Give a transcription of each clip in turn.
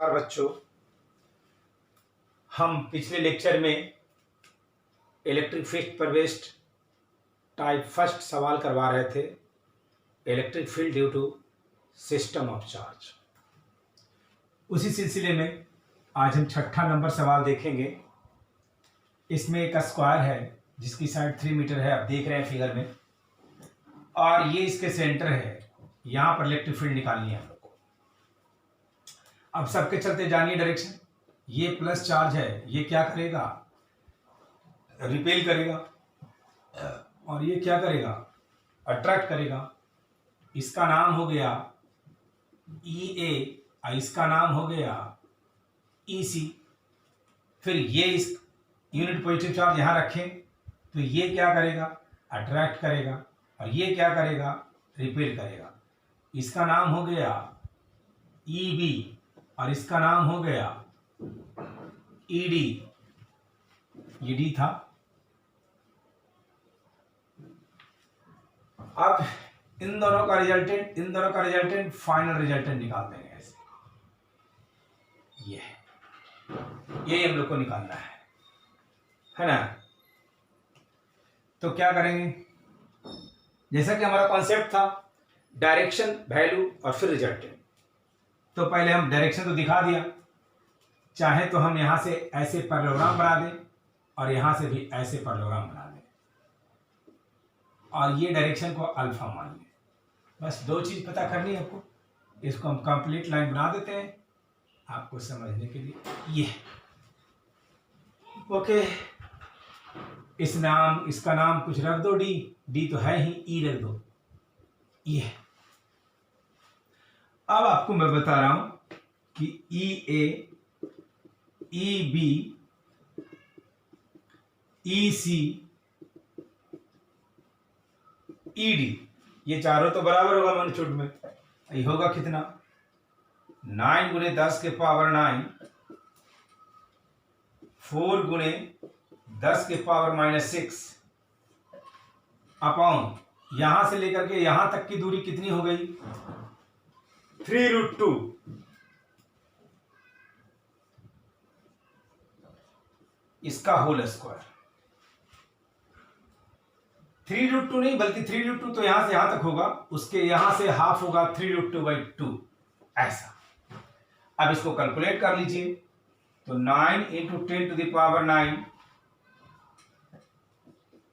और बच्चों, हम पिछले लेक्चर में इलेक्ट्रिक फील्ड पर बेस्ड टाइप फर्स्ट सवाल करवा रहे थे, electric field due to system of charge. उसी सिलसिले में आज हम छठा नंबर सवाल देखेंगे। इसमें एक स्क्वायर है जिसकी साइड 3 मीटर है, आप देख रहे हैं फिगर में, और ये इसके सेंटर है। यहां पर इलेक्ट्रिक फील्ड निकालनी है हम लोग को। अब सबके चलते जानिए डायरेक्शन। ये प्लस चार्ज है, ये क्या करेगा, रिपेल करेगा, और ये क्या करेगा, अट्रैक्ट करेगा। इसका नाम हो गया EA और इसका नाम हो गया EC। फिर ये इस यूनिट पॉजिटिव चार्ज यहां रखें तो ये क्या करेगा, अट्रैक्ट करेगा, और ये क्या करेगा, रिपेल करेगा। इसका नाम हो गया EB और इसका नाम हो गया ED। ये D था। अब इन दोनों का रिजल्टेंट फाइनल रिजल्टेंट निकाल देंगे। ऐसे ये हम लोग को निकालना है ना। तो क्या करेंगे, जैसा कि हमारा कॉन्सेप्ट था डायरेक्शन, वैल्यू और फिर रिजल्टेंट। तो पहले हम डायरेक्शन तो दिखा दिया, चाहे तो हम यहां से ऐसे पैरेललोग्राम बना दें और यहां से भी ऐसे पैरेललोग्राम बना दें, और ये डायरेक्शन को अल्फा मान लें। बस दो चीज पता करनी है आपको। इसको हम कंप्लीट लाइन बना देते हैं आपको समझने के लिए। ये ओके, इसका नाम कुछ रख दो, डी तो है ही, ई रख दो। ये अब आपको मैं बता रहा हूं कि EA, EB, EC, ED ये चारों तो बराबर होगा मैग्नीट्यूड में। ये होगा कितना, 9 गुणे 10 के पावर 9, 4 गुणे 10 के पावर -6 अपॉन यहां से लेकर के यहां तक की दूरी कितनी हो गई, 3√2। इसका होल स्क्वायर। 3√2 नहीं, बल्कि 3√2 तो यहां से यहां तक होगा, उसके यहां से हाफ होगा 3√2/2 ऐसा। अब इसको कैलकुलेट कर लीजिए। तो 9 × 10⁻⁹,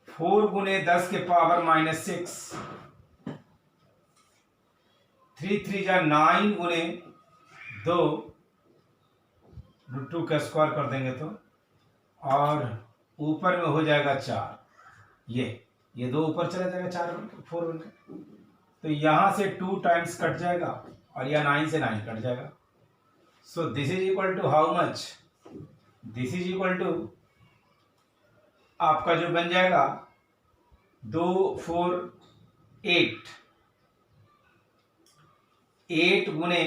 4 गुणे 10 के पावर -6, 3 3 जा 9 गुणे 2, √2 का स्क्वायर कर देंगे तो, और ऊपर में हो जाएगा 4। ये 2 ऊपर चला जाएगा, 4 बनकर 4 बनकर। तो यहां से 2 टाइम्स कट जाएगा और यह 9 से 9 कट जाएगा। So this is equal to how much, this is equal to आपका जो बन जाएगा 2 4 8, 8 गुणे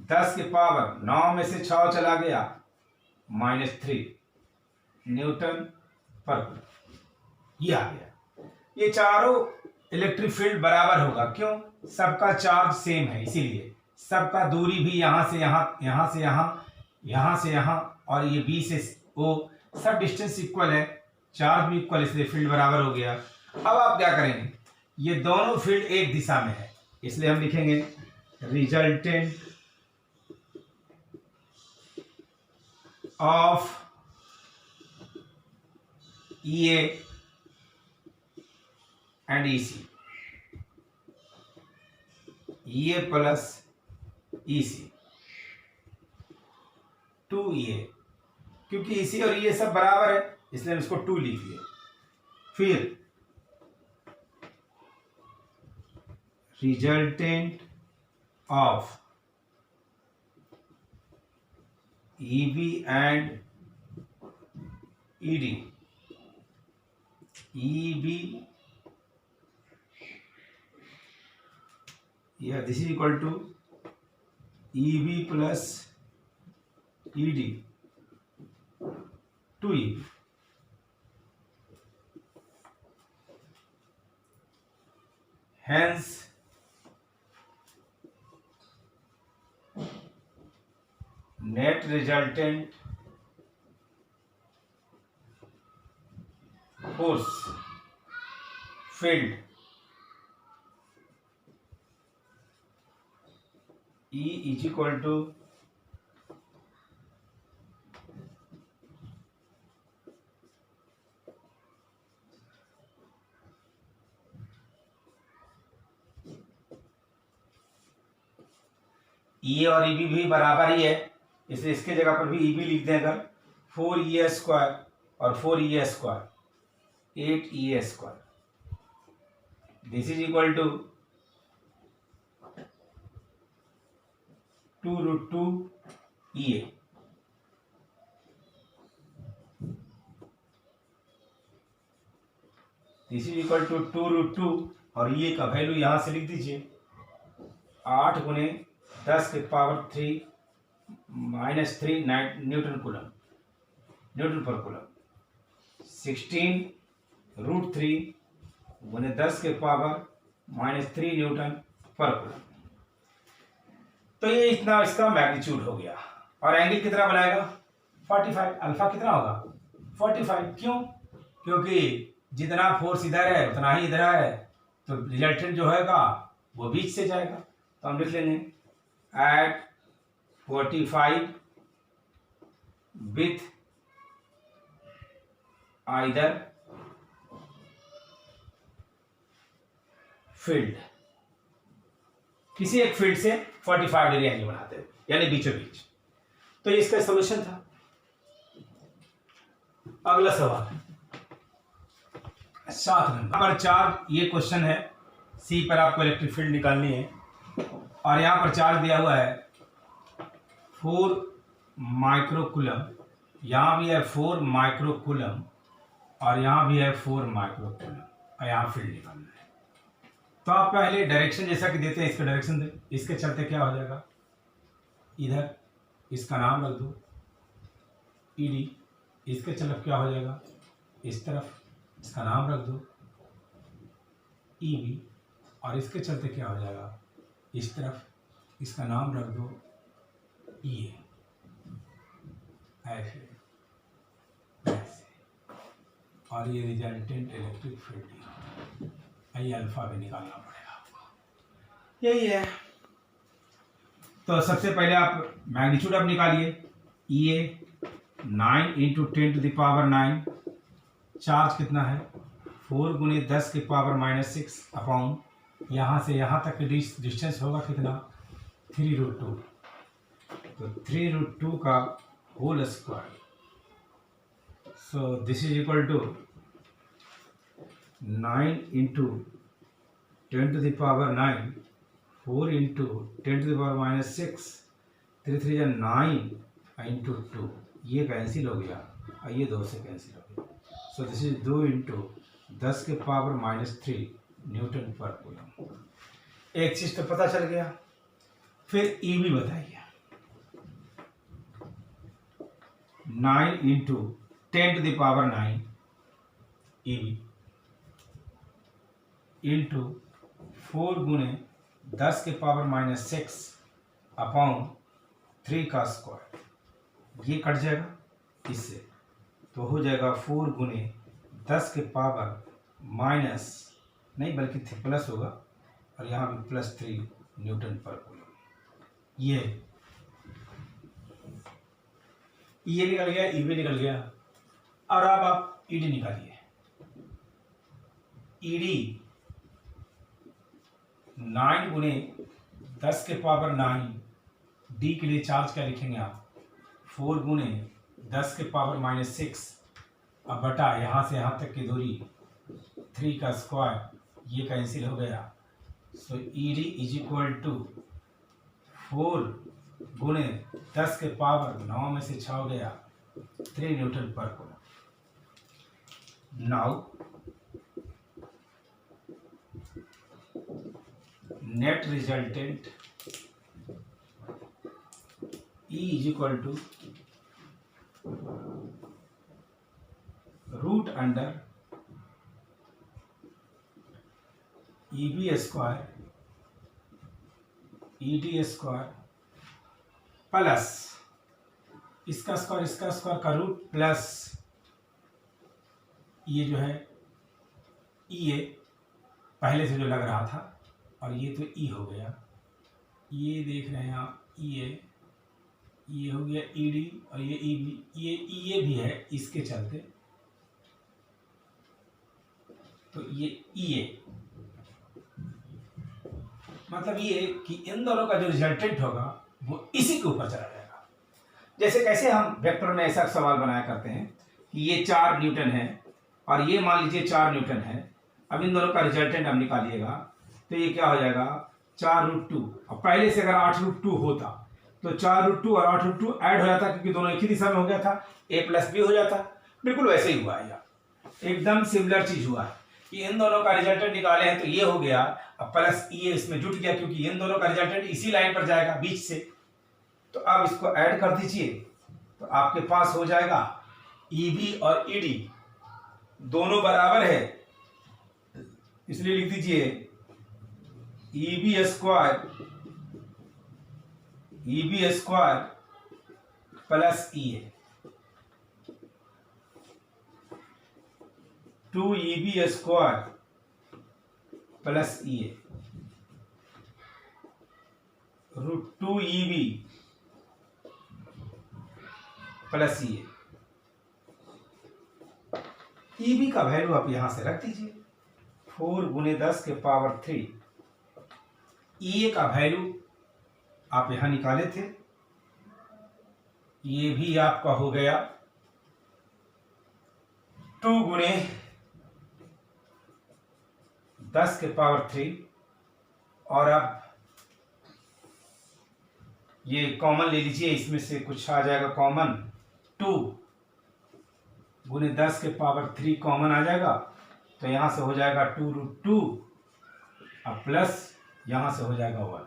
10 के पावर 9 में से 6 चला गया -3 न्यूटन पर। ये आ गया। ये चारों इलेक्ट्रिक फील्ड बराबर होगा, क्यों, सबका चार्ज सेम है, इसीलिए सबका दूरी भी यहां से यहां, यहां से यहां, यहां से यहां, और ये B से O सब डिस्टेंस इक्वल है, चार्ज भी इक्वल, इसलिए फील्ड बराबर हो गया। अब आप क्या करेंगे, ये दोनों फील्ड एक दिशा में है, इसलिए हम लिखेंगे resultant of EA and EC, EA plus EC 2EA, क्योंकि EC और EA सब बराबर है इसलिए हम इसको 2 लिख दिए। फिर resultant of EB and ED, EB this is equal to EB प्लस ED 2EB। Hence net resultant force field E is equal to E और ई भी बराबर ही है, इसलिए इसके जगह पर भी ई भी लिख दें अगर 4E² और 4E², 8E², this is equal to 2√2 EA। This is equal to 2√2 और ये का वैल्यू यहां से लिख दीजिए 8 गुने 10 के पावर 3 -3 न्यूटन पर कूलम 16√3 गुने 10 के पावर -3 न्यूटन पर कूलम। तो ये इतना इसका मैग्नीट्यूड हो गया। और एंगल कितना बनाएगा 45। अल्फा कितना होगा 45। क्यों? क्योंकि जितना फोर्स इधर है उतना ही इधर है, तो रिजल्टेंट जो होगा वो बीच से जाएगा। तो हम लिख लेंगे एट 45 विथ आइदर फील्ड, किसी एक फील्ड से 45 डिग्री एंगल बनाते हैं, यानी बीचों बीच। तो ये इसका सॉल्यूशन था। अगला सवाल 7 नंबर 4, ये क्वेश्चन है। सी पर आपको इलेक्ट्रिक फील्ड निकालनी है और यहां पर चार्ज दिया हुआ है 4 माइक्रोकूलम, यहां भी है 4 माइक्रोकूलम और यहां भी है 4 माइक्रोकूलम, और यहां फील्ड निकालना है। तो आप पहले डायरेक्शन जैसा कि देते हैं इसका डायरेक्शन दें। इसके चलते क्या हो जाएगा, इधर इसका नाम रख दो ED, इसके चलते क्या हो जाएगा इस तरफ इसका नाम रख दो EB, और इसके चलते क्या हो जाएगा इस तरफ इसका नाम रख दो EA। ऐसे और ये रिजल्टेंट इलेक्ट्रिक फील्ड, ये अल्फा भी निकालना पड़ेगा आपको, यही है। तो सबसे पहले आप मैग्नीट्यूड आप निकालिए। EA 9 × 10⁻⁹, चार्ज कितना है 4 गुने 10 के पावर -6 अपॉन यहाँ से यहाँ तक की डिस्टेंस होगा कितना 3√2, तो 3√2 का whole square. So this is equal to 9 × 10⁹, 4 × 10⁻⁶, 3 3 या 9 × 2, ये कैंसिल हो गया और ये 2 से कैंसिल हो गया। सो दिस इज 2 × 10 के पावर -3 न्यूटन पर कूलम। एक चीज तो पता चल गया। फिर EB बताइए। 9 × 10⁹ EB इंटू 4 गुने 10 के पावर -6 अपॉन 3 का स्क्वायर, ये कट जाएगा इससे, तो हो जाएगा 4 गुने 10 के पावर माइनस नहीं बल्कि प्लस होगा, और यहाँ भी +3 न्यूटन पर कूलम। ये निकल गया, EB निकल गया। और अब आप ED निकालिए। ED 9 गुने 10 के पावर 9, D के लिए चार्ज क्या लिखेंगे आप 4 गुने 10 के पावर -6, अब बटा यहाँ से यहाँ तक की दूरी 3 का स्क्वायर, ये कैंसिल हो गया। सो ED इज इक्वल टू 4 गुने 10 के पावर 9 में से 6 हो गया 3 न्यूटन पर coulomb. Now net resultant E is equal to √अंडर EB² ED² प्लस इसका स्क्वायर का रूट प्लस ये जो है ई ए पहले से जो लग रहा था, और ये तो ई हो गया, ये देख रहे हैं आप ई ए, ये हो गया ई डी, और ये ई बी, ये ई ए भी है इसके चलते, तो ये ई ए, मतलब ये कि इन दोनों का जो रिजल्टेंट होगा वो इसी के ऊपर चला जाएगा। जैसे कैसे हम वेक्टर में ऐसा सवाल बनाया करते हैं कि ये 4 न्यूटन है और ये मान लीजिए 4 न्यूटन है, अब इन दोनों का रिजल्टेंट आप निकालिएगा तो ये क्या हो जाएगा 4√2, और पहले से अगर 8√2 होता तो 4√2 और 8√2 ऐड हो जाता, क्योंकि दोनों एक ही दिशा में हो गया था, a प्लस बी हो जाता। बिल्कुल वैसे ही हुआ है यार, एकदम सिमिलर चीज हुआ है कि इन दोनों का रिजल्टेंट निकाले हैं तो ये हो गया, अब प्लस ई इसमें जुट गया क्योंकि इन दोनों का रिजल्टेंट इसी लाइन पर जाएगा बीच से। तो अब इसको ऐड कर दीजिए तो आपके पास हो जाएगा ई बी और ई डी दोनों बराबर है, इसलिए लिख दीजिए ई बी स्क्वायर प्लस ई ए, 2EB स्क्वायर प्लस ई ए √2EB प्लस ई ए। ईबी का वैल्यू आप यहां से रख दीजिए 4 × 10⁻³ ई ए का वैल्यू आप यहां निकाले थे, ये भी आपका हो गया 2 × 10⁻³ और अब ये कॉमन ले लीजिए, इसमें से कुछ आ जाएगा कॉमन, 2 × 10⁻³ कॉमन आ जाएगा, तो यहां से हो जाएगा 2√2 और प्लस यहां से हो जाएगा 1।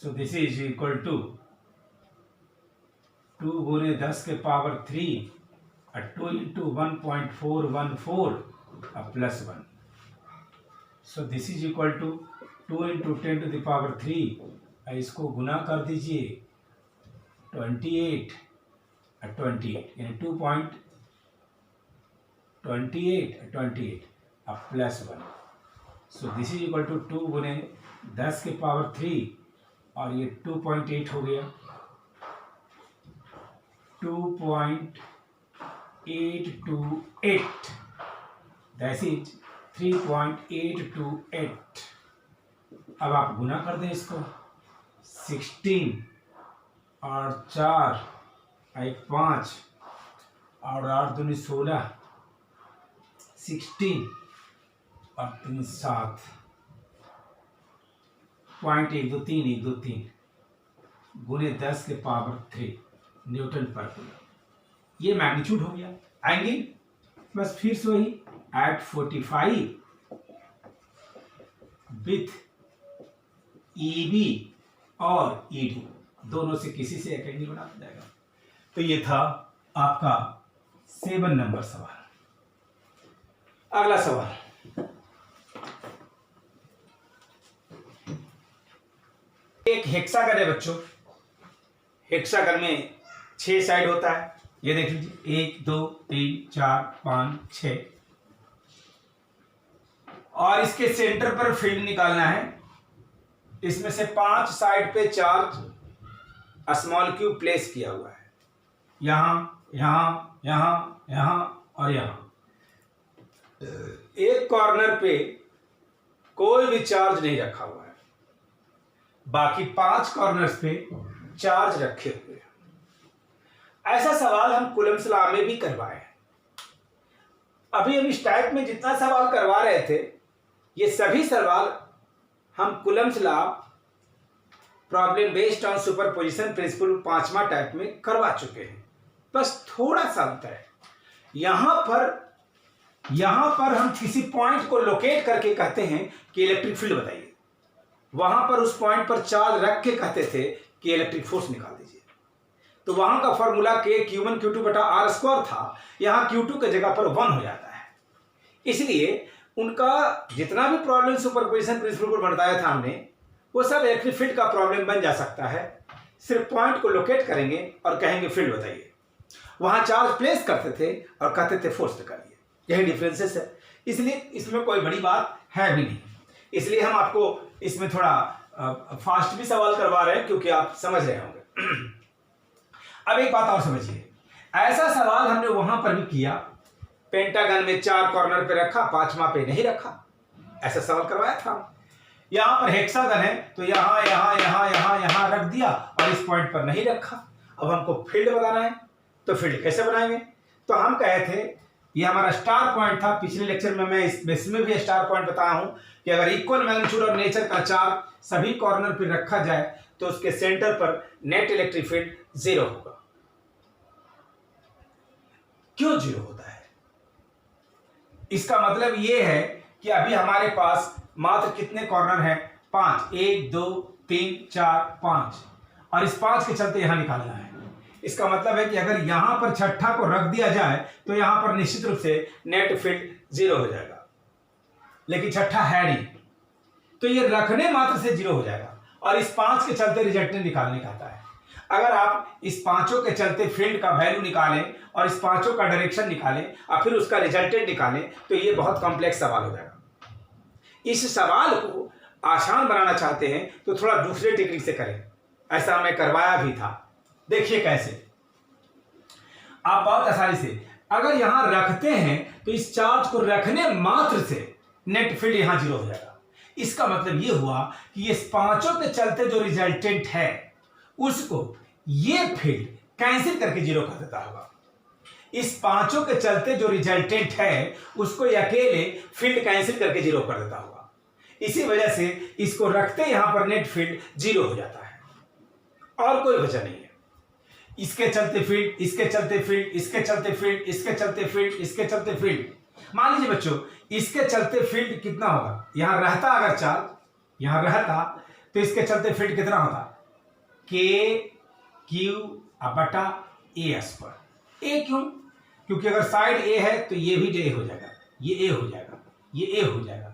So this is equal to 2 × 10⁻³ और 2 × 1.414 और plus 1। So this is equal to 2 × 10⁻³ और इसको गुना कर दीजिए 28 और 28 यानी 2.28 और plus 1। So this is equal to 2 × 10⁻³ और ये 2.8 हो गया, 2.828 दैट इज 3.828। अब आप गुना कर दें इसको, 16 और 4 1 5 और 8 दूनी 16, 16 और 3 7, 0.123 गुने 10⁻³ न्यूटन पर कूलम। ये मैग्नीट्यूड हो गया। आएंगे बस फिर से वही एट 45 विथ ईबी और ईडी दोनों से किसी से एक एंगल बना जाएगा। तो ये था आपका 7 नंबर सवाल। अगला सवाल, एक हेक्सागन है बच्चों। हेक्सागन में 6 साइड होता है, ये देख लीजिए 1 2 3 4 5 6, और इसके सेंटर पर फील्ड निकालना है। इसमें से 5 साइड पे चार्ज स्मॉल क्यूब प्लेस किया हुआ है, यहां यहां यहां यहां और यहां। एक कॉर्नर पे कोई भी चार्ज नहीं रखा हुआ है, बाकी 5 कॉर्नर्स पे चार्ज रखे हुए हैं। ऐसा सवाल हम कूलम्ब्स लॉ में भी करवाए हैं। अभी हम इस टाइप में जितना सवाल करवा रहे थे, ये सभी सवाल हम Coulomb's law problem based on superposition principle 5वां टाइप में करवा चुके हैं। बस थोड़ा सा अंतर है, यहां पर हम किसी पॉइंट को लोकेट करके कहते हैं कि इलेक्ट्रिक फील्ड बताइए, वहां पर उस पॉइंट पर चार्ज रख के कहते थे कि इलेक्ट्रिक फोर्स निकाल दीजिए। तो वहां का फॉर्मूला के Q1 Q2/r² था, यहां Q2 की जगह पर 1 हो जाता है। इसलिए उनका जितना भी प्रॉब्लम सुपरपोजिशन प्रिंसिपल पर बताया था हमने, वो सब इलेक्ट्रिक फील्ड का प्रॉब्लम बन जा सकता है। सिर्फ पॉइंट को लोकेट करेंगे और कहेंगे फील्ड बताइए। वहां चार्ज प्लेस करते थे और कहते थे फोर्स करिए। यही डिफरेंसेस है, इसलिए इसमें कोई बड़ी बात है भी नहीं। इसलिए हम आपको इसमें थोड़ा फास्ट भी सवाल करवा रहे हैं क्योंकि आप समझ रहे होंगे। अब एक बात और समझिए, ऐसा सवाल हमने वहां पर भी किया, पेंटागन में 4 कॉर्नर पे रखा, 5वां पे नहीं रखा, ऐसा सवाल करवाया था। यहां पर हेक्सागन है तो यहां यहां यहां यहां यहां रख दिया और इस पॉइंट पर नहीं रखा। अब हमको फील्ड बनाना है, तो फील्ड कैसे बनाएंगे? तो हम कहे थे ये हमारा स्टार पॉइंट था। पिछले लेक्चर में मैं इसमें भी स्टार पॉइंट बताया हूं कि अगर इक्वल मैग्नीट्यूड और नेचर का चार्ज सभी कॉर्नर पर रखा जाए तो उसके सेंटर पर नेट इलेक्ट्रिक फील्ड 0 होगा। क्यों 0 होता है? इसका मतलब यह है कि अभी हमारे पास मात्र कितने कॉर्नर हैं? 5, 1 2 3 4 5, और इस 5 के चलते यहां निकालना है। इसका मतलब है कि अगर यहां पर छठा को रख दिया जाए तो यहां पर निश्चित रूप से नेट फील्ड 0 हो जाएगा, लेकिन छठा है नहीं, तो ये रखने मात्र से 0 हो जाएगा और इस 5 के चलते रिजल्टेंट निकालने का आता है। अगर आप इस पांचों के चलते फील्ड का वैल्यू निकालें और इस पांचों का डायरेक्शन निकालें और फिर उसका रिजल्टेंट निकालें तो ये बहुत कॉम्प्लेक्स सवाल हो जाएगा। इस सवाल को आसान बनाना चाहते हैं तो थोड़ा दूसरे टेक्निक से करें, ऐसा मैं करवाया भी था। देखिए कैसे, आप बहुत आसानी से अगर यहां रखते हैं तो इस चार्ज को रखने मात्र से नेट फील्ड यहां 0 हो जाएगा। इसका मतलब यह हुआ कि इस पांचों के चलते जो रिजल्टेंट है उसको ये फील्ड कैंसिल करके 0 कर देता होगा। इस पांचों के चलते जो रिजल्टेंट है उसको अकेले फील्ड कैंसिल करके 0 कर देता होगा। इसी वजह से इसको रखते यहां पर नेट फील्ड 0 हो जाता है और कोई वजह नहीं है। इसके चलते फील्ड, इसके चलते फील्ड, इसके चलते फील्ड, इसके चलते फील्ड, इसके चलते फील्ड। मान लीजिए बच्चों इसके चलते फील्ड कितना होगा? यहां रहता अगर चार्ज यहां रहता तो इसके चलते फील्ड कितना होता? के क्यू बटा ए स्क्वायर। ए क्यों? क्योंकि अगर साइड ए है तो ये भी ए हो जाएगा, ये ए हो जाएगा, ये ए हो जाएगा,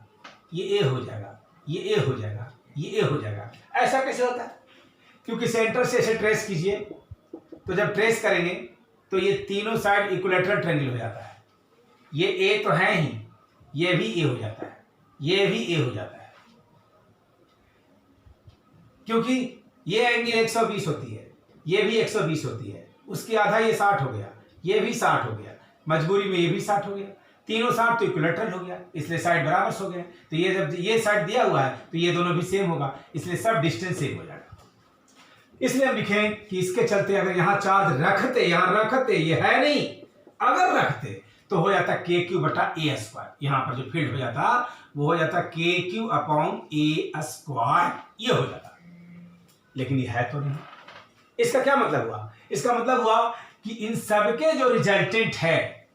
ये ए हो जाएगा, ये ए हो जाएगा, ये ए हो जाएगा। ऐसा कैसे होता है? क्योंकि सेंटर से ऐसे ट्रेस कीजिए तो जब ट्रेस करेंगे तो ये तीनों साइड इक्विलेटरल ट्रायंगल हो जाता है। ये ए तो है ही, ये भी ए हो जाता है, ये भी ए हो जाता है, क्योंकि ये एंगल 120 होती है, ये भी 120 होती है, उसकी आधा ये 60 हो गया, ये भी 60 हो गया, मजबूरी में ये भी 60 हो गया, तीनों 60 तो इक्विलेटरल हो गया, इसलिए साइड बराबर हो गए। तो ये जब ये साइड दिया हुआ है तो ये दोनों भी सेम होगा, इसलिए सब डिस्टेंस सेम हो जाएगा। इसलिए हम लिखें कि इसके चलते अगर यहां चार्ज रखते, यहां रखते, ये है नहीं, अगर रखते तो हो जाता के क्यू बटा ए स्क्वायर। यहां पर जो फील्ड हो जाता वो हो जाता के क्यू अपॉन ए स्क्वायर, ये हो जाता, लेकिन ये है तो नहीं। इसका क्या मतलब हुआ? इसका मतलब हुआ कि इन सबके जो रिजल्टेंट है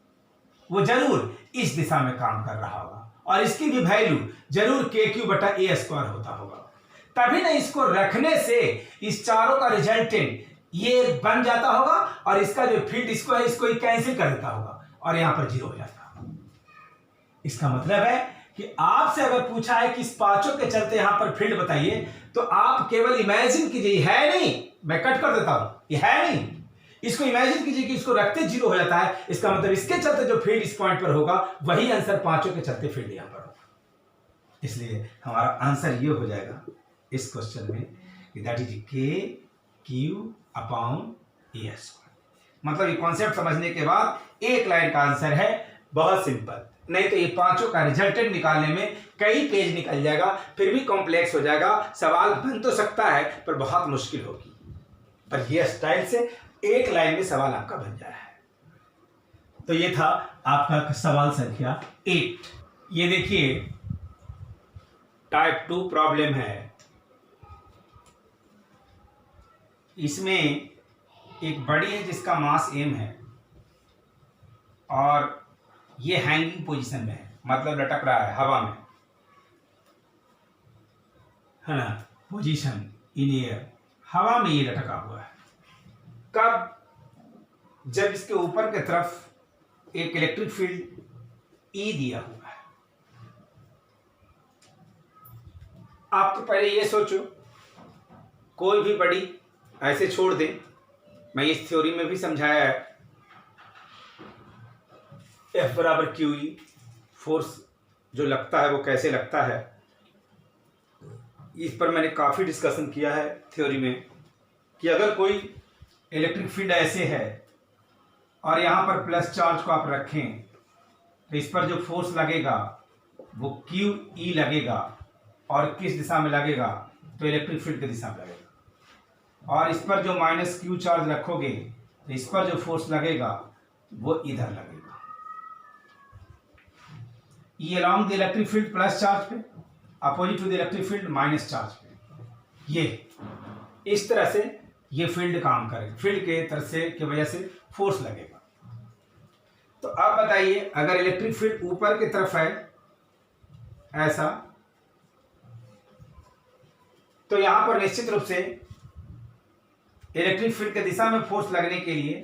वो जरूर इस दिशा में काम कर रहा होगा और इसकी भी वैल्यू जरूर के क्यू बटा ए स्क्वायर होता होगा, तभी ना इसको रखने से इस चारों का रिजल्टेंट ये बन जाता होगा और इसका जो फील्ड इसको है इसको कैंसिल कर देता होगा और यहां पर 0 हो जाता। इसका मतलब है कि आपसे अगर पूछा है कि इस पांचों के चलते यहां पर फील्ड बताइए तो आप केवल इमेजिन कीजिए, है नहीं, मैं कट कर देता हूं, ये है नहीं, इसको इमेजिन कीजिए कि इसको रखते 0 हो जाता है। इसका मतलब इसके चलते जो फील्ड इस पॉइंट पर होगा वही आंसर पांचों के चलते फील्ड यहां पर होगा। इसलिए हमारा आंसर ये हो जाएगा इस क्वेश्चन में कि दैट इज के क्यू अपॉन ए स्क्वायर। मतलब ये कॉन्सेप्ट समझने के बाद एक लाइन का आंसर है, बहुत सिंपल। नहीं तो ये पांचों का रिजल्टेंट निकालने में कई पेज निकल जाएगा, फिर भी कॉम्प्लेक्स हो जाएगा। सवाल बन तो सकता है पर बहुत मुश्किल होगी, पर ये स्टाइल से एक लाइन में सवाल आपका बन जाए है। तो ये था आपका सवाल संख्या 8। ये देखिए टाइप 2 प्रॉब्लम है। इसमें एक बड़ी है जिसका मास m है और ये हैंगिंग पोजीशन में है, मतलब लटक रहा है हवा में, है ना, पोजीशन इन एयर, हवा में ये लटका हुआ है। कब? जब इसके ऊपर की तरफ एक इलेक्ट्रिक फील्ड E दिया हुआ है। आप तो पहले ये सोचो, कोई भी बड़ी ऐसे छोड़ दें, मैं इस थ्योरी में भी समझाया है, F बराबर क्यू ई, फोर्स जो लगता है वो कैसे लगता है, इस पर मैंने काफ़ी डिस्कशन किया है थ्योरी में, कि अगर कोई इलेक्ट्रिक फील्ड ऐसे है और यहाँ पर प्लस चार्ज को आप रखें तो इस पर जो फोर्स लगेगा वो क्यू ई लगेगा, और किस दिशा में लगेगा, तो इलेक्ट्रिक फील्ड की दिशा में लगेगा। और इस पर जो माइनस क्यू चार्ज रखोगे तो इस पर जो फोर्स लगेगा वो इधर लगेगा, ये along the electric field plus charge पे, opposite to the electric field minus charge पे। ये इस तरह से ये फील्ड काम करेगा, फील्ड के तरफ से की वजह से फोर्स लगेगा। तो आप बताइए, अगर इलेक्ट्रिक फील्ड ऊपर की तरफ है ऐसा, तो यहां पर निश्चित रूप से इलेक्ट्रिक फील्ड की दिशा में फोर्स लगने के लिए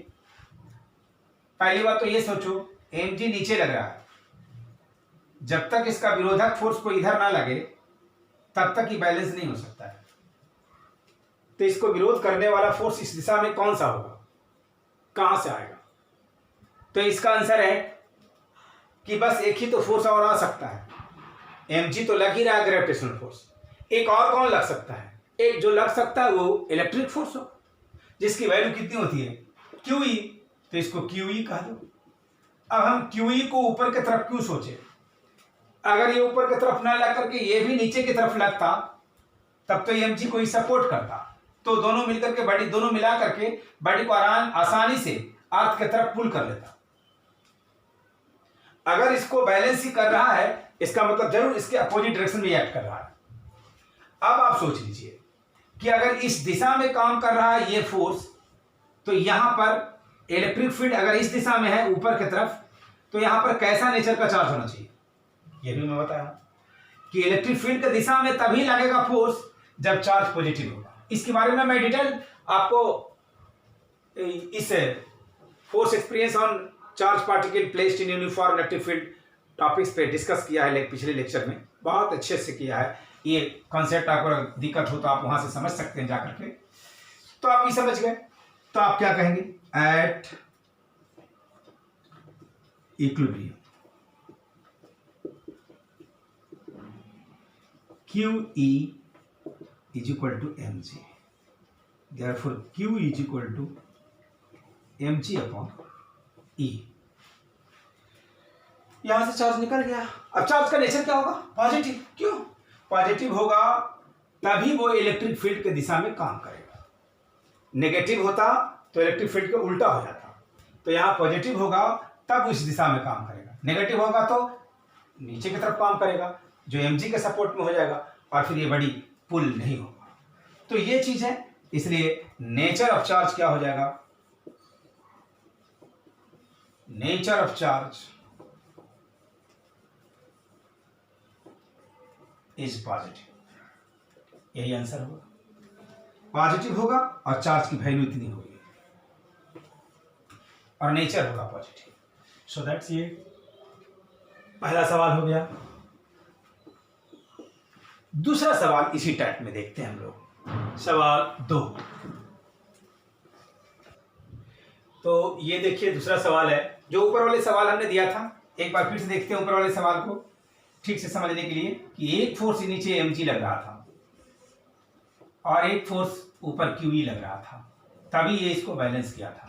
पहली बात तो ये सोचो, mg नीचे लग रहा है, जब तक इसका विरोधक फोर्स को इधर ना लगे तब तक ही बैलेंस नहीं हो सकता है। तो इसको विरोध करने वाला फोर्स इस दिशा में कौन सा होगा, कहां से आएगा? तो इसका आंसर है कि बस एक ही तो फोर्स और आ सकता है, mg तो लग ही रहा है ग्रेविटेशनल फोर्स, एक और कौन लग सकता है? एक जो लग सकता है वो इलेक्ट्रिक फोर्स हो, जिसकी वैल्यू कितनी होती है, QE, तो इसको QE कह दो। अब हम QE को ऊपर की तरफ क्यों सोचे? अगर ये ऊपर की तरफ ना लग करके ये भी नीचे की तरफ लगता तब तो mg को ही सपोर्ट करता, तो दोनों मिलकर के बॉडी, दोनों मिला करके बॉडी को आसानी से अर्थ की तरफ पुल कर लेता। अगर इसको बैलेंस ही कर रहा है, इसका मतलब जरूर इसके अपोजिट डायरेक्शन में एक्ट कर रहा है। अब आप सोच लीजिए कि अगर इस दिशा में काम कर रहा है ये फोर्स, तो यहां पर इलेक्ट्रिक फील्ड अगर इस दिशा में है ऊपर की तरफ, तो यहां पर कैसा नेचर का चार्ज होना चाहिए, ये भी मैं बताया कि इलेक्ट्रिक फील्ड की दिशा में तभी लगेगा फोर्स जब चार्ज पॉजिटिव होगा। इसके बारे में मैं डिटेल आपको इस force experience on charge particle placed in uniform electric field topics पे डिस्कस किया है पिछले लेक्चर में, बहुत अच्छे से किया है। ये कॉन्सेप्ट आपको दिक्कत हो तो आप वहां से समझ सकते हैं जाकर के। तो आप ये समझ गए, तो आप क्या कहेंगे, at equilibrium QE is equal to mg, therefore Q is equal to mg upon E। यहां से चार्ज निकल गया। अब चार्ज का नेचर क्या होगा, पॉजिटिव। क्यों पॉजिटिव होगा? तभी वो इलेक्ट्रिक फील्ड की दिशा में काम करेगा। नेगेटिव होता तो इलेक्ट्रिक फील्ड का उल्टा हो जाता। तो यहां पॉजिटिव होगा तब उस दिशा में काम करेगा, नेगेटिव होगा तो नीचे की तरफ काम करेगा, जो mg के सपोर्ट में हो जाएगा, और फिर ये बड़ी पुल नहीं होगा। तो ये चीज है, इसलिए नेचर ऑफ चार्ज क्या हो जाएगा, nature of charge is positive. यही आंसर होगा, पॉजिटिव होगा और चार्ज की वैल्यू इतनी होगी और नेचर होगा पॉजिटिव। सो दैट्स ये पहला सवाल हो गया। दूसरा सवाल इसी टाइप में देखते हैं हम लोग, सवाल 2। तो ये देखिए दूसरा सवाल है, जो ऊपर वाले सवाल हमने दिया था, एक बार फिर से देखते हैं ऊपर वाले सवाल को ठीक से समझने के लिए, कि एक फोर्स नीचे mg लग रहा था और एक फोर्स ऊपर QE लग रहा था, तभी ये इसको बैलेंस किया था,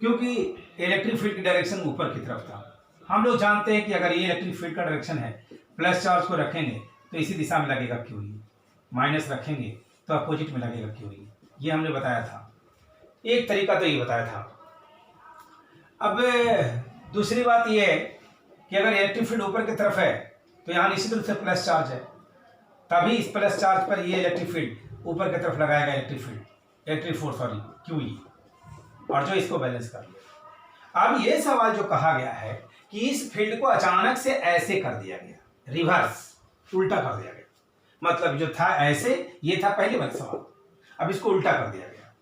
क्योंकि इलेक्ट्रिक फील्ड की डायरेक्शन ऊपर की तरफ था। हम लोग जानते हैं कि अगर ये इलेक्ट्रिक फील्ड का डायरेक्शन है, प्लस चार्ज को रखेंगे तो इसी दिशा में लगेगा QE, माइनस रखेंगे तो अपोजिट में लगेगा QE। ये हमने बताया था, एक तरीका तो ये बताया था। अब दूसरी बात ये है कि अगर इलेक्ट्रिक फील्ड ऊपर की तरफ है तो यहाँ निश्चित रूप से प्लस चार्ज है, तभी इस प्लस चार्ज पर ये इलेक्ट्रिक फील्ड ऊपर की तरफ लगाएगा, इलेक्ट्रिक फोर्स QE, और जो इसको बैलेंस कर ले। अब ये सवाल जो कहा गया है कि इस फील्ड को अचानक से ऐसे कर दिया गया, रिवर्स उल्टा कर दिया गया, मतलब जो था ऐसे, ये था पहले वाला सवाल, अब इसको उल्टा कर दिया गया।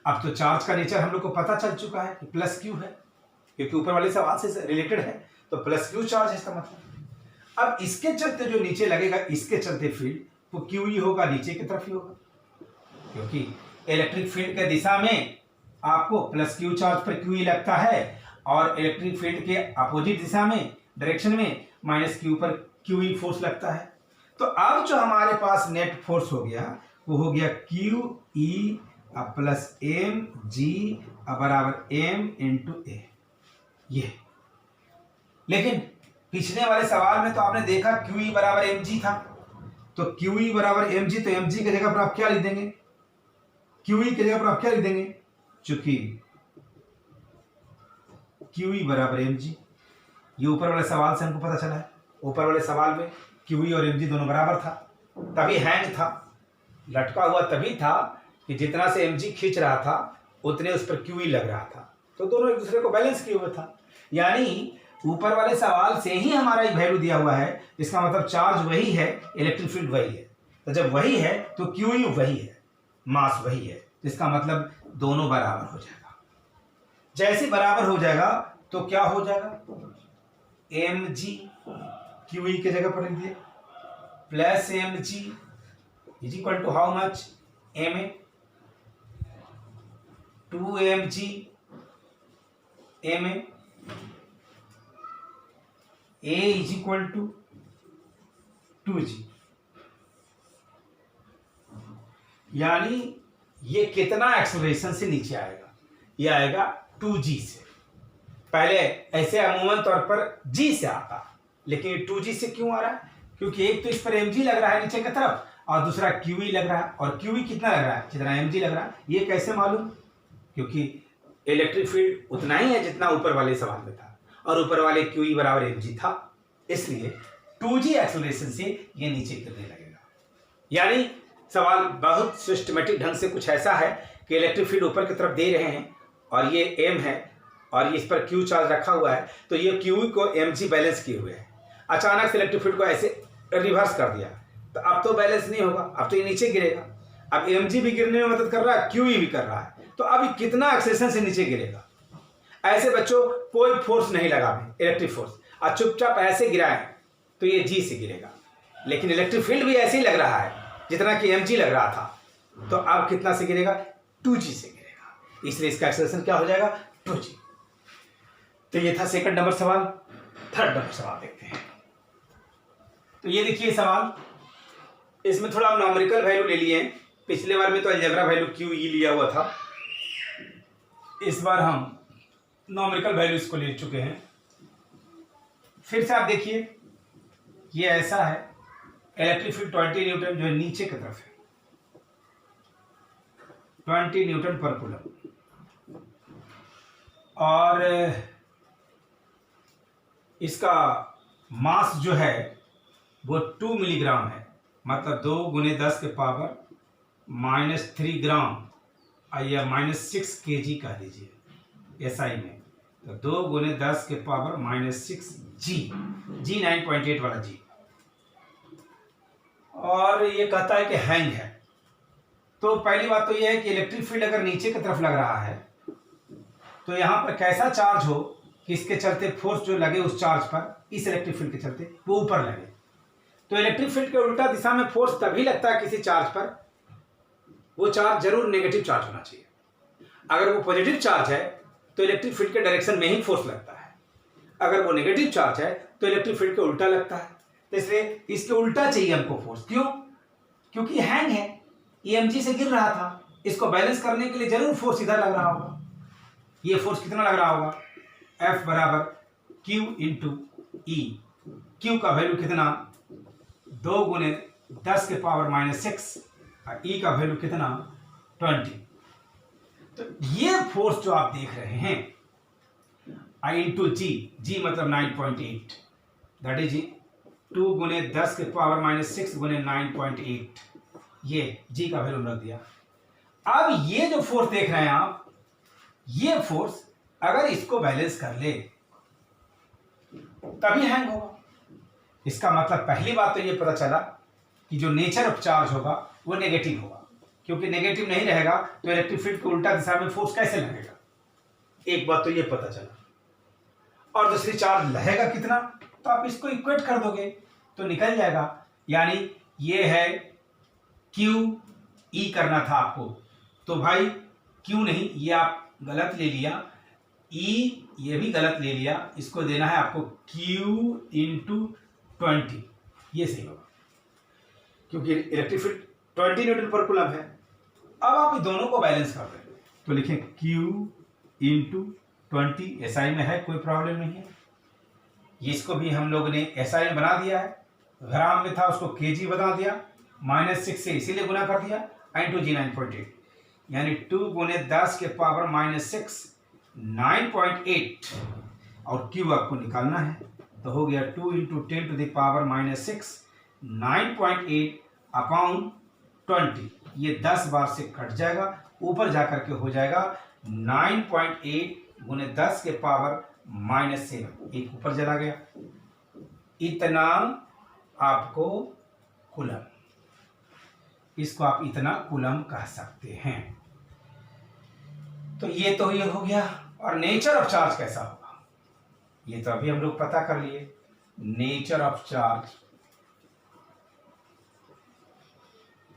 अब तो चार्ज का नेचर हम लोग को पता चल चुका है कि प्लस क्यू है, क्योंकि ऊपर वाले सवाल से रिलेटेड है, तो प्लस क्यू चार्ज है इसका मतलब। अब इसके चलते जो नीचे लगेगा, इसके चलते फील्ड वो QE होगा, नीचे की तरफ ही होगा, क्योंकि इलेक्ट्रिक फील्ड के दिशा में आपको प्लस क्यू चार्ज पर क्यू ई लगता है और इलेक्ट्रिक फील्ड के अपोजिट दिशा में डायरेक्शन में माइनस क्यू पर क्यू ई फोर्स लगता है। तो अब जो हमारे पास नेट फोर्स हो गया वो हो गया Q E plus M G बराबर एम इंटू ए। ये लेकिन पिछले वाले सवाल में तो आपने देखा क्यू ई बराबर एम जी था, तो क्यू ई बराबर एम जी, तो एम जी की जगह पर आप क्या लिख देंगे, क्यू ई की जगह पर आप क्या लिख देंगे, चूंकि क्यू ई बराबर एम जी, ये ऊपर वाले सवाल से हमको पता चला है। ऊपर वाले सवाल में क्यू ई और एम जी दोनों बराबर था, तभी हैंग था, लटका हुआ तभी था कि जितना से एम जी खींच रहा था उतने उस पर क्यू ई लग रहा था, तो दोनों एक दूसरे को बैलेंस किए हुए था। यानी ऊपर वाले सवाल से ही हमारा एक वैल्यू दिया हुआ है, इसका मतलब चार्ज वही है, इलेक्ट्रिक फील्ड वही है। तो जब वही है तो क्यू ई वही है, मास वही है, इसका मतलब दोनों बराबर हो जाएगा। जैसे बराबर हो जाएगा तो क्या हो जाएगा, एम जी क्यू ई की जगह पर लिख दिए plus M G is equal to how much, M A, 2 M G M A is equal to 2g। यानी ये कितना एक्सेलरेशन से नीचे आएगा, ये आएगा 2g से। पहले ऐसे अमूमन तौर पर g से आता, लेकिन 2g से क्यों आ रहा है, क्योंकि एक तो इस पर mg लग रहा है नीचे की तरफ और दूसरा qe लग रहा है, और qe कितना लग रहा है, जितना mg लग रहा है। ये कैसे मालूम, क्योंकि इलेक्ट्रिक फील्ड उतना ही है जितना ऊपर वाले सवाल में था, और ऊपर वाले QE बराबर mg था, इसलिए 2g एक्सेलरेशन से ये नीचे गिरने लगेगा। यानी सवाल बहुत सिस्टमेटिक ढंग से कुछ ऐसा है कि इलेक्ट्रिक फील्ड ऊपर की तरफ दे रहे हैं और ये m है और इस पर q चार्ज रखा हुआ है, तो ये QE को mg बैलेंस किए हुए है। अचानक से इलेक्ट्रिक फील्ड को ऐसे रिवर्स कर दिया तो अब तो बैलेंस नहीं होगा, अब तो ये नीचे गिरेगा। अब mg भी गिरने में मदद कर रहा है, QE भी कर रहा है, तो अब कितना एक्सेलरेशन से नीचे गिरेगा। ऐसे बच्चों कोई फोर्स नहीं लगा इलेक्ट्रिक फोर्स, और चुपचाप ऐसे गिराए तो ये जी से गिरेगा, लेकिन इलेक्ट्रिक फील्ड भी ऐसे ही लग रहा है जितना कि mg लग रहा था, तो अब कितना से गिरेगा, 2g से गिरेगा, इसलिए इसका एक्सेलरेशन क्या हो जाएगा, 2g। तो ये था सेकंड नंबर सवाल। थर्ड नंबर सवाल देखते हैं। तो ये देखिए सवाल, इसमें थोड़ा हम न्यूमेरिकल वैल्यू ले लिए हैं। पिछले बार में तो अलजेब्रा वैल्यू QE लिया हुआ था, इस बार हम न्यूमेरिकल वैल्यू इसको ले चुके हैं। फिर से आप देखिए, ये ऐसा है, इलेक्ट्रिक फील्ड 20 न्यूटन जो है नीचे की तरफ है, 20 न्यूटन पर कूलम, और इसका मास जो है वो 2 मिलीग्राम है, मतलब 2 × 10 के पावर -3 ग्राम या -6 kg कह दीजिए SI में, तो 2 × 10 के पावर -6 G 9.8 वाला G। और ये कहता है कि हैंग है। तो पहली बात तो ये है कि इलेक्ट्रिक फील्ड अगर नीचे की तरफ लग रहा है तो यहाँ पर कैसा चार्ज हो कि इसके चलते फोर्स जो लगे उस चार्ज पर, इस इलेक्ट्रिक फील्ड के चलते वो ऊपर लगे। तो इलेक्ट्रिक फील्ड के उल्टा दिशा में फोर्स तभी लगता है किसी चार्ज पर, वो चार्ज जरूर नेगेटिव चार्ज होना चाहिए। अगर वो पॉजिटिव चार्ज है तो इलेक्ट्रिक फील्ड के डायरेक्शन में ही फोर्स लगता है, अगर वो नेगेटिव चार्ज है तो इलेक्ट्रिक फील्ड के उल्टा लगता है। तो इसलिए इसके उल्टा चाहिए हमको फोर्स। क्यों? क्योंकि हैंग है, mg से गिर रहा था, इसको बैलेंस करने के लिए जरूर फोर्स इधर लग रहा होगा। ये फोर्स कितना लग रहा होगा, F बराबर Q इंटू E। Q का वैल्यू कितना, 2 × 10 के पावर -6, और E का वैल्यू कितना, 20। तो ये फोर्स जो आप देख रहे हैं I इंटू G मतलब 9.8, दैट इज 2 × 10 के पावर -6 × 9.8, ये G का वैल्यू रख दिया। अब ये जो फोर्स देख रहे हैं आप, ये फोर्स अगर इसको बैलेंस कर ले तभी हैंग होगा। इसका मतलब पहली बात तो ये पता चला कि जो नेचर ऑफ चार्ज होगा वो नेगेटिव होगा, क्योंकि नेगेटिव नहीं रहेगा तो इलेक्ट्रिक फील्ड को उल्टा दिशा में फोर्स कैसे लगेगा। एक बात तो ये पता चला, और दूसरी चार्ज रहेगा कितना, तो आप इसको इक्वेट कर दोगे तो निकल जाएगा। यानी ये है QE करना था आपको, तो भाई क्यों नहीं, ये आप गलत ले लिया, ई ये भी गलत ले लिया, इसको देना है आपको Q इंटू 20, ये सही होगा क्योंकि इलेक्ट्रिक फील्ड 20 न्यूटन पर कूलम है। अब आप इन दोनों को बैलेंस कर दें तो लिखें Q इंटू 20, SI में है, कोई प्रॉब्लम नहीं है। इसको भी हम लोग ने SI में बना दिया है, ग्राम में था उसको kg बना दिया, -6 से इसीलिए गुना कर दिया, इंटू G 9.8, यानी 2 गुने 10 के पावर -6 9.8, और Q आपको निकालना है तो हो गया 2 into 10 to the power -6 9.8 upon 20, ये 10 बार से कट जाएगा, ऊपर जाकर के हो जाएगा 9.8 गुने 10 के पावर -7, एक ऊपर चला गया, इतना आपको कूलम, इसको आप इतना कूलम कह सकते हैं। तो ये हो गया। और नेचर ऑफ चार्ज कैसा होगा, ये तो अभी हम लोग पता कर लिए। Nature of charge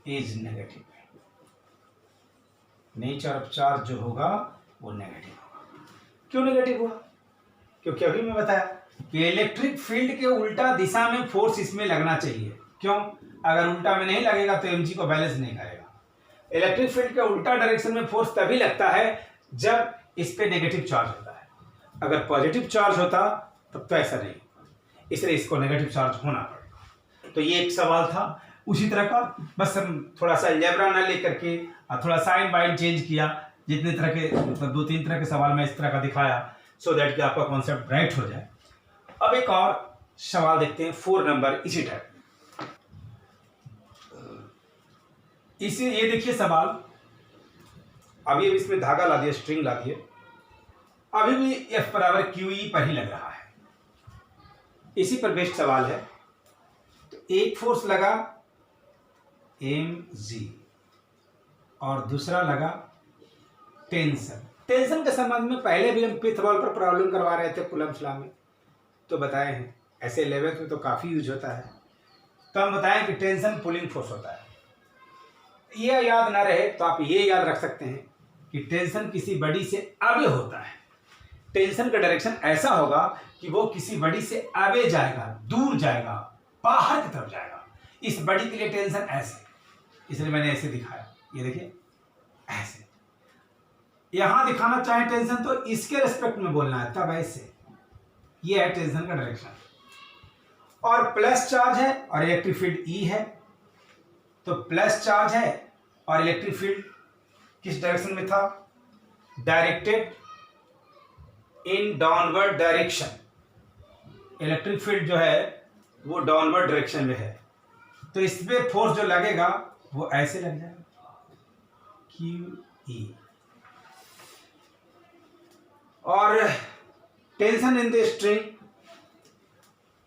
is negative, nature of charge जो होगा वो नेगेटिव होगा। क्यों नेगेटिव हुआ, क्योंकि अभी मैं बताया कि इलेक्ट्रिक फील्ड के उल्टा दिशा में फोर्स इसमें लगना चाहिए। क्यों, अगर उल्टा में नहीं लगेगा तो mg को बैलेंस नहीं करेगा। इलेक्ट्रिक फील्ड के उल्टा डायरेक्शन में फोर्स तभी लगता है जब इस पे नेगेटिव चार्ज होता है, अगर पॉजिटिव चार्ज होता तब तो ऐसा नहीं, इसलिए इसको नेगेटिव चार्ज होना पड़ेगा। तो ये एक सवाल था। उसी तरह का बस हम थोड़ा सा अलजेब्रा ना लेकर के थोड़ा साइन बाइन चेंज किया, जितने तरह के मतलब 2-3 तरह के सवाल मैं इस तरह का दिखाया, सो दैट कि आपका कॉन्सेप्ट ब्राइट हो जाए। अब एक और सवाल देखते हैं 4 नंबर इसी टाइप। इसी ये देखिए सवाल, अभी इसमें धागा ला दिया, स्ट्रिंग ला दिए, अभी भी F बराबर QE पर ही लग रहा है, इसी पर बेस्ड सवाल है। तो एक फोर्स लगा mg और दूसरा लगा टेंशन। टेंशन के संबंध में पहले भी हम पिथ बॉल पर प्रॉब्लम करवा रहे थे कूलम्ब्स लॉ में, तो बताए हैं, ऐसे 11th में तो काफ़ी यूज होता है। तो हम बताएं कि टेंशन पुलिंग फोर्स होता है। ये याद ना रहे तो आप ये याद रख सकते हैं कि टेंशन किसी बॉडी से आगे होता है, टेंशन का डायरेक्शन ऐसा होगा कि वो किसी बॉडी से आगे जाएगा, दूर जाएगा, बाहर की तरफ जाएगा। इस बॉडी के लिए टेंशन ऐसे, इसलिए मैंने ऐसे दिखाया, ये देखिए ऐसे। यहां दिखाना चाहे टेंशन तो इसके रेस्पेक्ट में बोलना है, तब ऐसे। ये है टेंशन का डायरेक्शन। और प्लस चार्ज है और इलेक्ट्रिक फील्ड ई है, तो प्लस चार्ज है और इलेक्ट्रिक फील्ड किस डायरेक्शन में था, directed in downward direction. Electric field जो है वो डाउनवर्ड डायरेक्शन में है, तो इसमें फोर्स जो लगेगा वो ऐसे लग जाएगा, QE। और टेंशन इन द स्ट्रिंग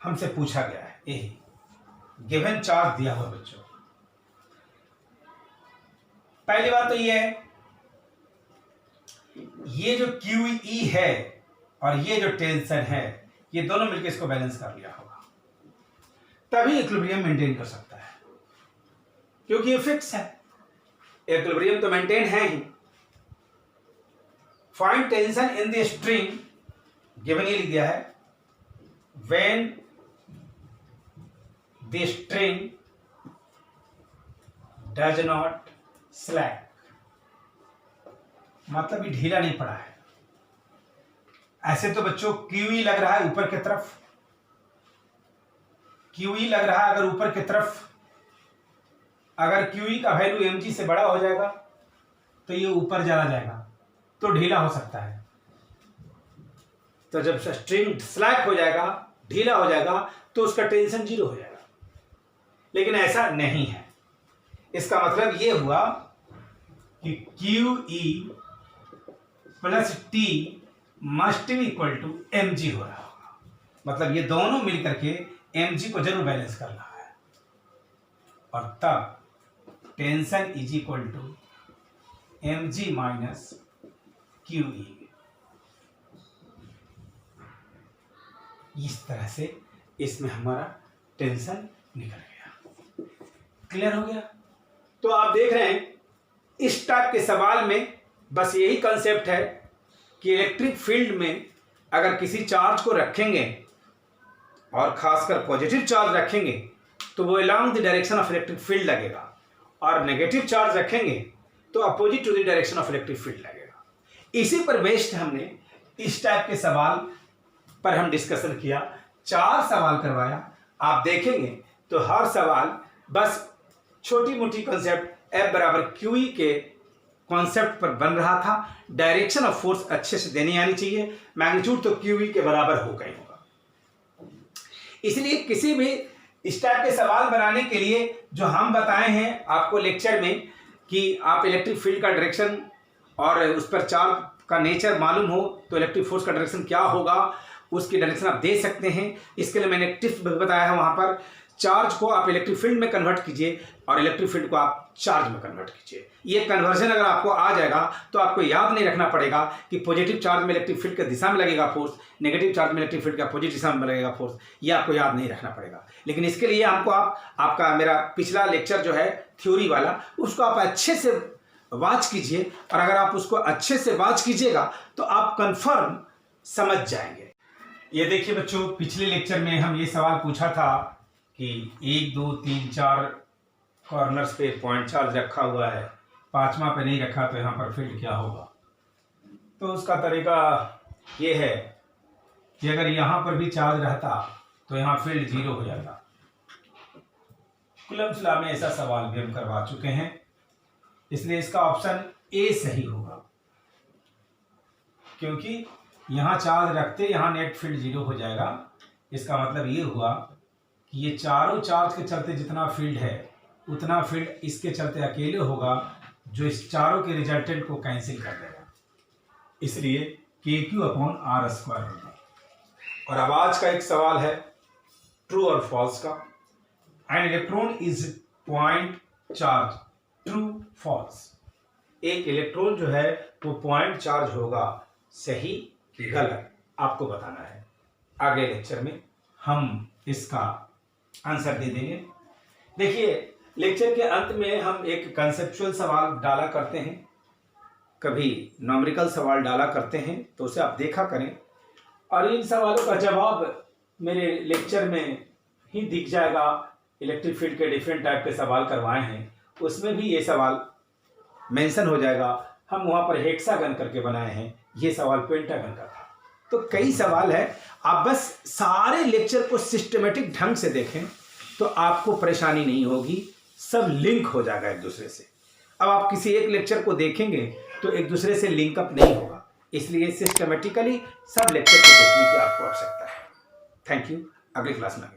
हमसे पूछा गया है, यही गिवन चार्ज दिया हुआ बच्चों। पहली बात तो ये है, ये जो QE है और ये जो टेंशन है, ये दोनों मिलकर इसको बैलेंस कर लिया होगा, तभी इक्विलिब्रियम मेंटेन कर सकता है, क्योंकि ये फिक्स है। इक्विलिब्रियम तो मेंटेन है ही। Find tension in the string, given ही लिख दिया है, when the string does not slack, मतलब ये ढीला नहीं पड़ा है। ऐसे तो बच्चों QE लग रहा है ऊपर की तरफ, QE लग रहा है अगर ऊपर की तरफ, अगर QE का वैल्यू mg से बड़ा हो जाएगा तो ये ऊपर चला जाएगा, तो ढीला हो सकता है। तो जब स्ट्रिंग स्लैक हो जाएगा, ढीला हो जाएगा, तो उसका टेंशन 0 हो जाएगा। लेकिन ऐसा नहीं है। इसका मतलब ये हुआ कि QE plus T must be equal to mg हो रहा होगा, मतलब ये दोनों मिलकर के mg को जरूर बैलेंस कर रहा है, और तब tension is equal to mg minus QE। इस तरह से इसमें हमारा टेंशन निकल गया। क्लियर हो गया? तो आप देख रहे हैं इस टाइप के सवाल में बस यही कंसेप्ट है कि इलेक्ट्रिक फील्ड में अगर किसी चार्ज को रखेंगे और खासकर पॉजिटिव चार्ज रखेंगे तो वो along the direction of electric field लगेगा, और नेगेटिव चार्ज रखेंगे तो opposite to the direction of electric field लगेगा। इसी पर बेस्ड हमने इस टाइप के सवाल पर हम डिस्कशन किया, 4 सवाल करवाया। आप देखेंगे तो हर सवाल बस छोटी मोटी कंसेप्ट F बराबर QE के कॉन्सेप्ट पर बन रहा था। डायरेक्शन ऑफ फोर्स अच्छे से देनी आनी चाहिए, मैग्नीट्यूड तो QE के बराबर होगा ही होगा। इसलिए किसी भी इस टाइप के सवाल बनाने के लिए जो हम बताए हैं आपको लेक्चर में कि आप इलेक्ट्रिक फील्ड का डायरेक्शन और उस पर चार्ज का नेचर मालूम हो तो इलेक्ट्रिक फोर्स का डायरेक्शन क्या होगा, उसकी डायरेक्शन आप दे सकते हैं। इसके लिए मैंने टिप्स बताया है, वहाँ पर चार्ज को आप इलेक्ट्रिक फील्ड में कन्वर्ट कीजिए और इलेक्ट्रिक फील्ड को आप चार्ज में कन्वर्ट कीजिए। ये कन्वर्जन अगर आपको आ जाएगा तो आपको याद नहीं रखना पड़ेगा कि पॉजिटिव चार्ज में इलेक्ट्रिक फील्ड के दिशा में लगेगा फोर्स, नेगेटिव चार्ज में इलेक्ट्रिक फील्ड का अपोजिट दिशा में लगेगा फोर्स। ये आपको याद नहीं रखना पड़ेगा। लेकिन इसके लिए हमको आपका मेरा पिछला लेक्चर जो है थ्योरी वाला, उसको आप अच्छे से वॉच कीजिए, और अगर आप उसको अच्छे से वॉच कीजिएगा तो आप कन्फर्म समझ जाएंगे। ये देखिए बच्चों, पिछले लेक्चर में हम ये सवाल पूछा था कि 1 2 3 4 कॉर्नर्स पे पॉइंट चार्ज रखा हुआ है, 5वां पे नहीं रखा तो यहाँ पर फील्ड क्या होगा। तो उसका तरीका ये है कि अगर यहाँ पर भी चार्ज रहता तो यहाँ फील्ड 0 हो जाता। कूलम्ब्स लॉ में ऐसा सवाल भी हम करवा चुके हैं, इसलिए इसका ऑप्शन ए सही होगा, क्योंकि यहाँ चार्ज रखते यहाँ नेट फील्ड 0 हो जाएगा। इसका मतलब ये हुआ कि ये चारों चार्ज के चलते जितना फील्ड है उतना फील्ड इसके चलते अकेले होगा, जो इस चारों के रिजल्टेंट को कैंसिल कर देगा। इसलिए KQ/R² होगा। और अब आज का एक सवाल है ट्रू और फॉल्स का। An electron is point charge, true false. एक इलेक्ट्रॉन जो है वो पॉइंट चार्ज होगा, सही कि गलत आपको बताना है। अगले लेक्चर में हम इसका आंसर दे देंगे। देखिए, लेक्चर के अंत में हम एक कंसेप्चुअल सवाल डाला करते हैं, कभी न्यूमेरिकल सवाल डाला करते हैं, तो उसे आप देखा करें। और इन सवालों का जवाब मेरे लेक्चर में ही दिख जाएगा। इलेक्ट्रिक फील्ड के डिफरेंट टाइप के सवाल करवाए हैं, उसमें भी ये सवाल मेंशन हो जाएगा। हम वहाँ पर हेक्सागन करके बनाए हैं, ये सवाल पेंटागन का था। तो कई सवाल है, आप बस सारे लेक्चर को सिस्टमेटिक ढंग से देखें तो आपको परेशानी नहीं होगी, सब लिंक हो जाएगा एक दूसरे से। अब आप किसी एक लेक्चर को देखेंगे तो एक दूसरे से लिंकअप नहीं होगा, इसलिए सिस्टमेटिकली सब लेक्चर को देखने की आपको आवश्यकता है। Thank you. अगली क्लास में